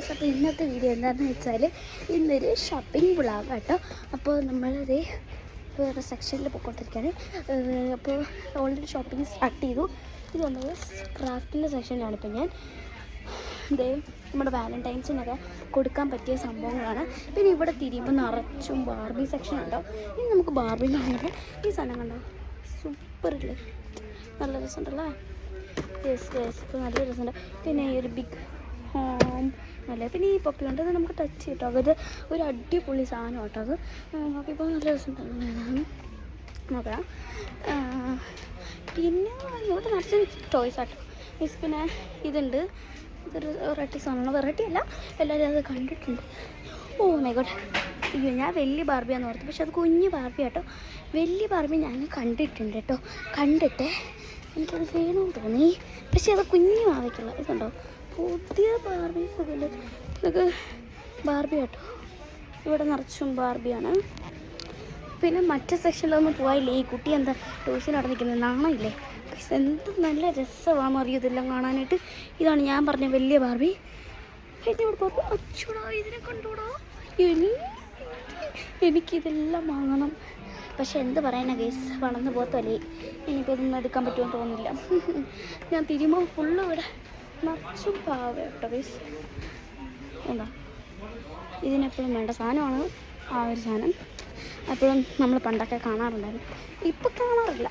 Guys, അപ്പോൾ ഇന്നത്തെ video എന്താണെന്ന് വെച്ചാൽ ഇന്നൊരു ഷോപ്പിംഗ് വ്ളോഗ് കേട്ടോ. അപ്പോൾ നമ്മളത് വേറെ സെക്ഷനിൽ പോയിക്കൊണ്ടിരിക്കുകയാണ്. അപ്പോൾ ഓൾറെഡി ഷോപ്പിംഗ് സ്റ്റാർട്ട് ചെയ്തു. ഇത് നമ്മൾ ക്രാഫ്റ്റിൻ്റെ സെക്ഷനിലാണ്. ഇപ്പോൾ ഞാൻ ഇത് നമ്മുടെ വാലൻറ്റൈൻസിനൊക്കെ കൊടുക്കാൻ പറ്റിയ സംഭവങ്ങളാണ്. പിന്നെ ഇവിടെ തിരിയുമ്പോൾ നിറച്ചും ബാർബി സെക്ഷൻ ഉണ്ടോ. ഇനി നമുക്ക് ബാർബി എന്ന് പറയുമ്പോൾ ഈ സാധനം കണ്ടോ, സൂപ്പറില്ലേ, നല്ല രസമുണ്ടല്ലേ. യെസ് യെസ്, ഇപ്പോൾ നല്ല രസമുണ്ട്. പിന്നെ ഈ ഒരു ബിഗ് ഹോം നല്ല, പിന്നെ ഈ പപ്പി ഉണ്ട്, അത് നമുക്ക് ടച്ച് ചെയ്യട്ടോ. അത് ഒരു അടിപൊളി സാധനം കേട്ടോ. അത് നോക്കിയപ്പോൾ നല്ല രസമുണ്ടാകുന്നതാണ്, നോക്കാം. പിന്നെ ഇവിടെ നിറച്ച് ടോയ്സ് ആട്ടോ. മീൻസ് പിന്നെ ഇതുണ്ട്, ഇതൊരു വെറൈറ്റി സാധനമാണ്. വെറൈറ്റി അല്ല, എല്ലാവരും അത് കണ്ടിട്ടുണ്ട്. ഓ മൈ ഗോഡ്, അയ്യോ ഞാൻ വലിയ ബാർബിയാന്ന് ഓർത്തു, പക്ഷെ അത് കുഞ്ഞ് ബാർബി കേട്ടോ. വലിയ ബാർബി ഞാൻ കണ്ടിട്ടുണ്ട് കേട്ടോ. കണ്ടിട്ട് എനിക്കത് വേണമെന്ന് തോന്നി, പക്ഷെ അത് കുഞ്ഞു മാവയ്ക്കുള്ള ഇതുണ്ടോ. പുതിയ ബാർബീസ് ഒക്കെ ഉണ്ട്. ഇതൊക്കെ ബാർബി കേട്ടോ. ഇവിടെ നിറച്ചും ബാർബിയാണ്. പിന്നെ മറ്റേ സെക്ഷനിലൊന്നും പോയില്ലേ. ഈ കുട്ടി എന്താ ടൂസിന് നടന്നിരിക്കുന്നത്, നാണമില്ലേ. എന്ത് നല്ല രസമാണെന്ന് അറിയും ഇതെല്ലാം കാണാനായിട്ട്. ഇതാണ് ഞാൻ പറഞ്ഞ വലിയ ബാർബി. ഇവിടെ ബാർബി അച്ചൂടാ, ഇതിനെ കണ്ടൂടാ. എനിക്കിതെല്ലാം വാങ്ങണം. പക്ഷെ എന്ത് പറയാനാ ഗൈസ്, വളർന്ന് പോത്തല്ലേ. ഇനിയിപ്പോൾ ഇതൊന്നും എടുക്കാൻ പറ്റുമെന്ന് തോന്നുന്നില്ല. ഞാൻ തിരുമ്പോൾ ഫുള്ള് ഇവിടെ നിറച്ചും പാവ കേട്ടോ ഗൈസ്. എന്താ ഇതിനെപ്പോഴും വേണ്ട സാധനമാണ് ആ ഒരു സാധനം. എപ്പോഴും നമ്മൾ പണ്ടൊക്കെ കാണാറുണ്ടായിരുന്നു, ഇപ്പോൾ കാണാറില്ല.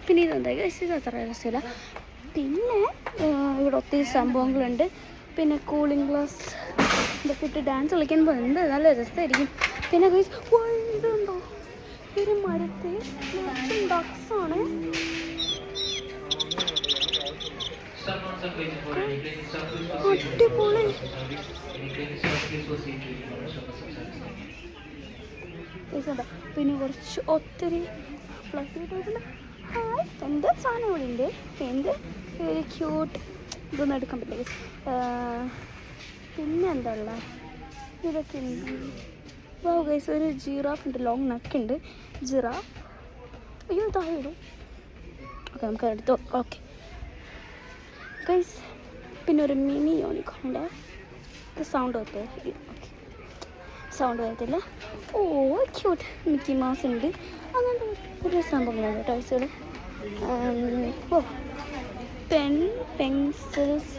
പിന്നെ ഇതെന്താ ഗൈസ്, ഇത് അത്ര രസമില്ല. പിന്നെ ഇവിടെ ഒത്തിരി സംഭവങ്ങളുണ്ട്. പിന്നെ കൂളിംഗ് ഗ്ലാസ് ഇതൊക്കെ ഇട്ട് ഡാൻസ് കളിക്കുമ്പോൾ എന്ത് നല്ല രസമായിരിക്കും. പിന്നെ ഗൈസ് ഇതുണ്ടോ, ഒരു മരത്തിൽ ഡക്സാണ്. അടിപൊളി. പിന്നെ കുറച്ച് ഒത്തിരി ഫ്ലഫി എന്ത് സാധനം ഇവിടെ ഉണ്ട്. എന്ത് ഒരു ക്യൂട്ട്, ഇതൊന്നും എടുക്കാൻ പറ്റില്ല. പിന്നെ എന്താ ഉള്ളത്, ഇതൊക്കെ ഉണ്ട്. വാ ഗൈസ്, ഒരു ജിറാഫ് ഉണ്ട്, ലോങ് നെക്കുണ്ട് ജിറാഫ്. അയ്യോ താഴെ ഇടും. ഓക്കെ നമുക്ക് എടുത്തു. ഓക്കെ ഗൈസ്, പിന്നെ ഒരു മിനി യൂണിക്കോൺ ഉണ്ട്. സൗണ്ട് വരത്തില്ല. ഓക്കെ സൗണ്ട് വരത്തില്ല. ഓ ക്യൂട്ട് മിക്കി മൗസ് ഉണ്ട്. അങ്ങനത്തെ ഒരു സംഭവങ്ങളുണ്ട് ടോയ്സുകൾ. ഓ പെൻസിൽസ്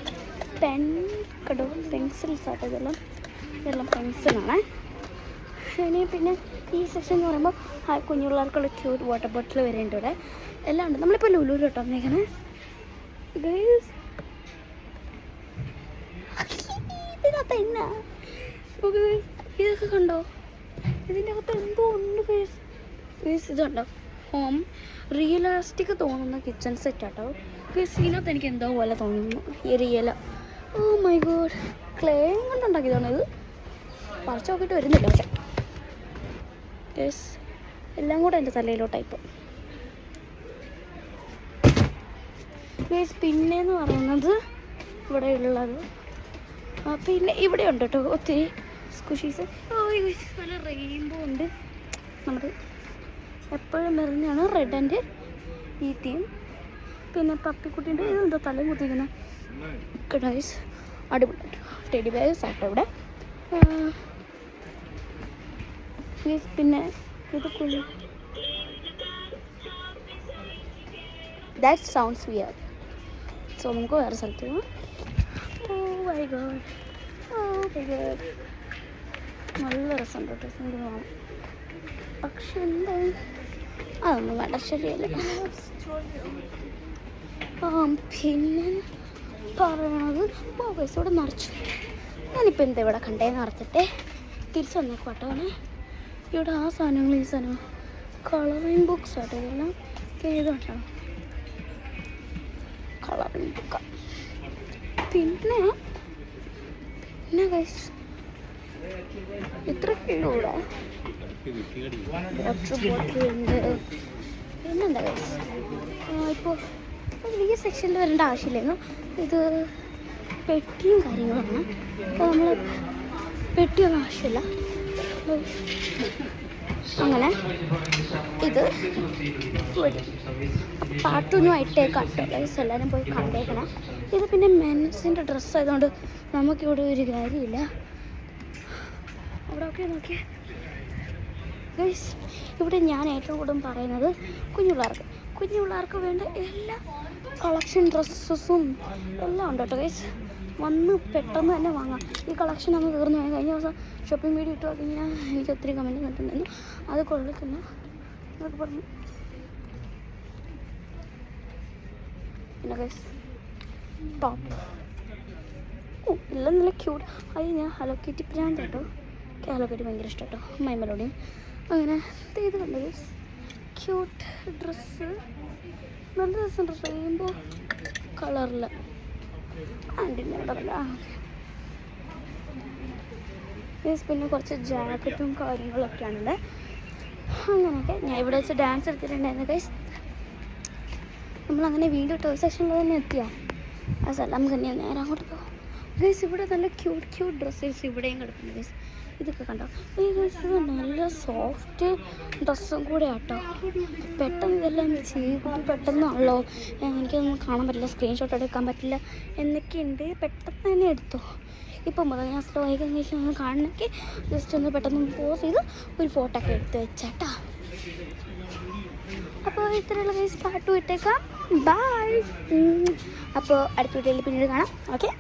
കണ്ടോ, പെൻസിൽസ് ആട്ടോ. ഇതെല്ലാം പെൻസിലാണ്. പിന്നെ ഈ സെക്ഷൻ എന്ന് പറയുമ്പോൾ കുഞ്ഞു പിള്ളേർക്കുള്ള ക്യൂട്ട് വാട്ടർ ബോട്ടിൽ വരെ ഉണ്ട് ഇവിടെ. എല്ലാം ഉണ്ട്. നമ്മളിപ്പോൾ ലുലു കേട്ടോ വന്നേക്കണേ ഗൈസ്. ഇതിനകത്ത് എന്നാ ഇതൊക്കെ കണ്ടോ, ഇതിൻ്റെ അകത്ത് എന്തോ ഉണ്ട് ഗൈസ്. ഗൈസ് ഇതുണ്ടോ, ഹോം റിയലിസ്റ്റിക് തോന്നുന്ന കിച്ചൺ സെറ്റ് ആട്ടോ ഗൈസ്. ഇതിനകത്ത് എനിക്ക് എന്തോ പോലെ തോന്നുന്നു ഈ real. Oh my god, clay കൊണ്ടുണ്ടാക്കിയതാണ് ഇത്. പറിച്ച് നോക്കിയിട്ട് വരുന്നില്ല പക്ഷെ ഗൈസ്. എല്ലാം കൂടെ എൻ്റെ തലയിലോട്ടായിപ്പോൾ ഗൈസ്. പിന്നെയെന്ന് പറയുന്നത് ഇവിടെ ഉള്ളത്, പിന്നെ ഇവിടെ ഉണ്ട് കേട്ടോ ഒത്തിരി സ്കുഷീസ്. നല്ല റെയിൻബോ ഉണ്ട്. നമ്മുടെ എപ്പോഴും നിറഞ്ഞാണ് റെഡ് ആൻഡ് ഈ തീം. പിന്നെ പപ്പിക്കുട്ടിൻ്റെ ഇതെന്തോ തലയും കുത്തിയിരിക്കുന്നത് ഗൈസ്. അടിപൊളി ടെഡി ബേഴ്സ് ആട്ടോ ഇവിടെ. പിന്നെ ഇത് കുഞ്ഞു, ദാറ്റ് സൗണ്ട്സ് വിയർഡ്. സോ നമുക്ക് വേറെ സ്ഥലത്ത് പോവാം. Oh my God, oh my God, നല്ല രസമുണ്ട് കേട്ടോ. സിംഗിൾ വേണം, പക്ഷെ എന്താ അതൊന്നും വേണ്ട, ശരിയല്ല. പിന്നെ പറയണത് ബോഗേഴ്സോടെ നിറച്ചു. ഞാനിപ്പോൾ എന്താ ഇവിടെ കണ്ടേന്ന് നിറച്ചിട്ടേ തിരിച്ചു വന്നേക്കോട്ടോ. ഇവിടെ ആ സാധനങ്ങൾ, ഈ സാധനം കളറിങ് ബുക്സ് ആട്ടോ. ഇതെല്ലാം ഏതാട്ടോ കളറിങ് ബുക്ക. പിന്നെ ഗൈസ് എത്ര കിലൂടെ വാട്ടർ ബോട്ടിലുണ്ട്. പിന്നെന്താ ഗൈസ്, ഇപ്പോൾ ഈ സെക്ഷനിൽ വരേണ്ട ആവശ്യമില്ലായിരുന്നു. ഇത് പെട്ടിയും കാര്യങ്ങളാണ്. അപ്പോൾ നമ്മൾ പെട്ടിയൊന്നും ആവശ്യമില്ല. അങ്ങനെ ഇത് പാട്ടൊന്നും ഇട്ടേക്കാം കേട്ടോ ഗൈസ്, എല്ലാവരും പോയി കണ്ടേക്കണം. ഇത് പിന്നെ മെൻസിൻ്റെ ഡ്രസ്സ് ആയതുകൊണ്ട് നമുക്കിവിടെ ഒരു കാര്യമില്ല. അവിടെ ഒക്കെ നോക്കിയേ ഗൈസ്, ഇവിടെ ഞാൻ ഏറ്റവും കൂടുതൽ പറയുന്നത് കുഞ്ഞു പിള്ളേർക്ക് വേണ്ട എല്ലാ കളക്ഷൻ ഡ്രസ്സസും എല്ലാം ഉണ്ട് കേട്ടോ ഗൈസ്. വന്ന് പെട്ടെന്ന് തന്നെ വാങ്ങാം. ഈ കളക്ഷൻ അങ്ങ് തീർന്നു പോയി. കഴിഞ്ഞ ദിവസം ഷോപ്പിംഗ് വീഡിയോ ഇട്ട് കഴിഞ്ഞാൽ എനിക്ക് ഒത്തിരി കമൻറ്റ് കിട്ടുന്നുണ്ടായിരുന്നു. അത് കൊള്ളത്തില്ല എന്നൊക്കെ പറഞ്ഞു. പിന്നെ ഗൈസ് ടോപ്പ് എല്ലാം നല്ല ക്യൂട്ട്. അത് ഞാൻ ഹലോ കിറ്റി പ്രാന്ത് കേട്ടോ. എനിക്ക് ഹലോ കിറ്റി ഭയങ്കര ഇഷ്ടം കേട്ടോ, മൈമലോടെയും. അങ്ങനെ ഇത് കണ്ടു ഗൈസ്, ക്യൂട്ട് ഡ്രസ്സ്, നല്ല രസമുണ്ട്. റെയിൻബോ കളറിൽ പിന്നെ കുറച്ച് ജാക്കറ്റും കാര്യങ്ങളൊക്കെയാണുള്ളത്. അങ്ങനെയൊക്കെ ഞാൻ ഇവിടെ വെച്ച് ഡാൻസ് എടുത്തിട്ടുണ്ടായിരുന്നു ഗൈസ്. നമ്മളങ്ങനെ വീണ്ടും ടോയ് സെക്ഷനിൽ തന്നെ എത്തിയോ? ആ സ്ഥലം തന്നെ നേരെ അങ്ങോട്ട് പോകും ഗൈസ്. ഇവിടെ നല്ല ക്യൂട്ട് ഡ്രസ്സസ് ഇവിടെയും കിടക്കുന്നുണ്ട് ഗൈസ്. ഇതൊക്കെ കണ്ടോ ഈ ഗൈസ്, നല്ല സോഫ്റ്റ് ഡ്രസ്സും കൂടെ ആട്ടോ. പെട്ടെന്ന് ഇതെല്ലാം ചെയ്ത് പെട്ടെന്നാണല്ലോ, എനിക്കൊന്നും കാണാൻ പറ്റില്ല, സ്ക്രീൻഷോട്ട് എടുക്കാൻ പറ്റില്ല എന്നൊക്കെയുണ്ട്. പെട്ടെന്ന് തന്നെ എടുത്തു. ഇപ്പം മുതൽ ഞാൻ സ്ലോ ആയി കഴിഞ്ഞ ശേഷം ഒന്ന് കാണണമെങ്കിൽ ജസ്റ്റ് ഒന്ന് പെട്ടെന്ന് പോസ് ചെയ്ത് ഒരു ഫോട്ടോ ഒക്കെ എടുത്ത് വെച്ചാട്ടോ. അപ്പോൾ ഇത്രയുള്ള ഗൈസ്, പാട്ടും ഇട്ടേക്കാം. ബൈ. അപ്പോൾ അടുത്ത വീഡിയോയിൽ പിന്നീട് കാണാം. ഓക്കെ.